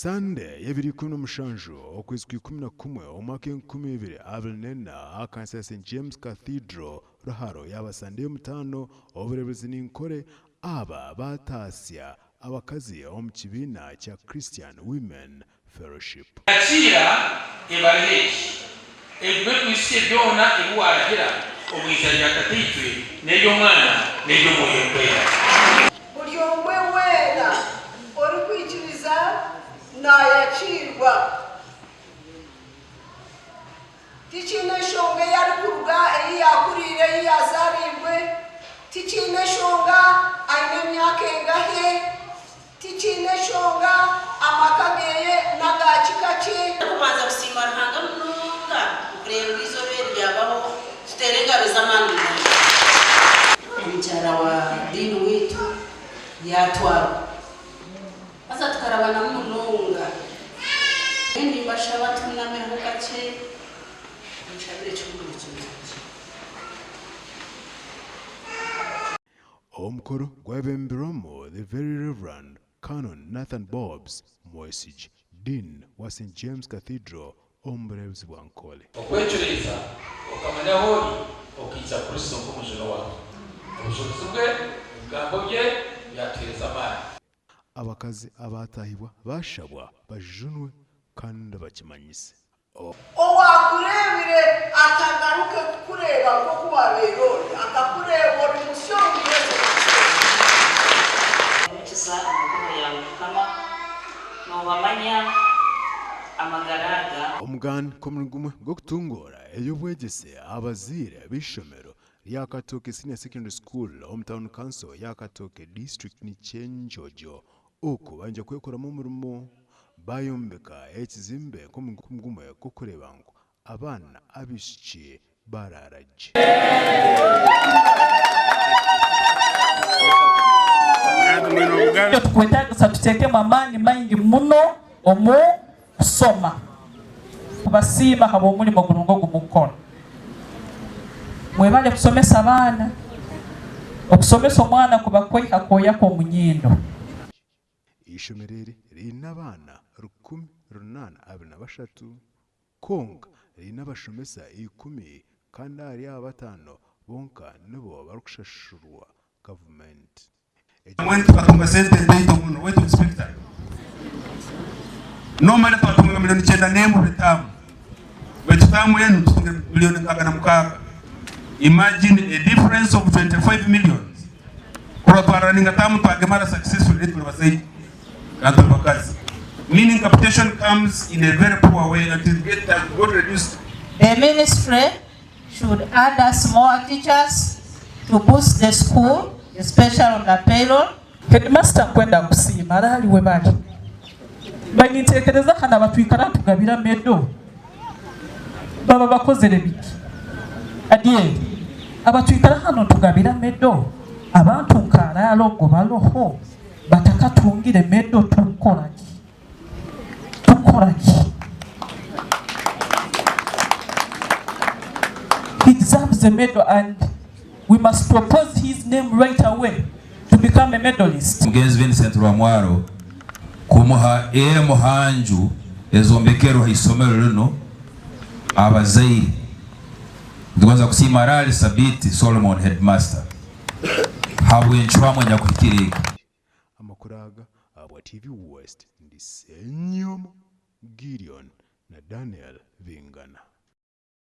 Sunday yebiri kuno mushanju okwezi kw'ikumi na kumwe omwaka 2024 akanisa ya St James Cathedral Ruharo yaba Sunday mutano oburebezi n'inkore aba batasya abakazi omu kibiina kya Christian Women Fellowship. Akira ebareji ebwe kwisi byona ebuwaragira omwiza lya katitwe n'ebyo mwana n'ebyo mwoyo kwera. Buli omwe wera ori kwikiriza nayakirwa tichine shonga yari kuruga eyi yakurire eyi yazaribwe tichine shonga aine myaka engahe tichine shonga amakageye nagachikache kubanza kusima ruhanga mununga kureba izobe ryabaho tuterenga bezamani umucyara wa dini witu yatwara asa tukarabana mununga ndi bashaba tunameho gace nchabire cy'umuri cy'umuri Omukoro gwabembiramo the very Reverend Canon Nathan Bobs Moisage, Dean wa St James Cathedral omuburebezi bwa Nkole. Okwekyereza okamanya holi okiza Kristo nk'umujeno wawe obusobozi bwe ebigambo bye byateereza amaanyi. Abakazi abatahibwa bashabwa bajunwe kandi bakimanyise owakurebire atagaruke kureba ko kubaberore akakureba ori musyongeze mukiza amakono yawe kama nobamanya amagaraga omugani komugumwe gokutungora eyobwegese abazire b'ishomero lya Katoke Senior Secondary School Hometown Council ya Katoke District ni Chenjojo uko banja kwekoramo umurimo bayombeka ekizimbe komugumwe kukureba ngo abana abishiki bararaje. Tukwetagisa tutekemu amaani maingi muno omu kusoma kubasiima haba omulimo gulungo gumukola mwebale kusomesa abaana okusomesa omwana kuba kweha koyako omunyindo. Ishomereri rina abana 183 konka rina abashomesa 10 kandi ari abatano bonka nibo barukushashurwa government. When tukatunga sente ndito muno wetu inspector normally tukatunga milioni 9 nemu bitamu wetu tamu yenu tutunga milioni 6. Imagine a difference of 25 million kwa twaraninga tamu twagemara successful it basai kanto bakazi meaning capitation comes in a very poor way until get that got reduced. The ministry should add us more teachers to boost the school, especially on the payroll. Headmaster kwenda kusiima alali we bali banyitekereza hana batwikara tugabira medo baba bakozere biki adie abatwikara hano tugabira medo abantu nkalalo go baloho batakatungire medo tukoraki he deserves a medal and we must propose his name right away to become a medalist. Mugenzi Vincent Rwamwaro kumuha muhanju ezombekero isomero lino abazairi ndikwanza kusima rali sabiti Solomon Headmaster habwe nchwamwe nyakuhikiriki amakuraga abwa TV West ndi Senyomo Gideon na Daniel Vingana.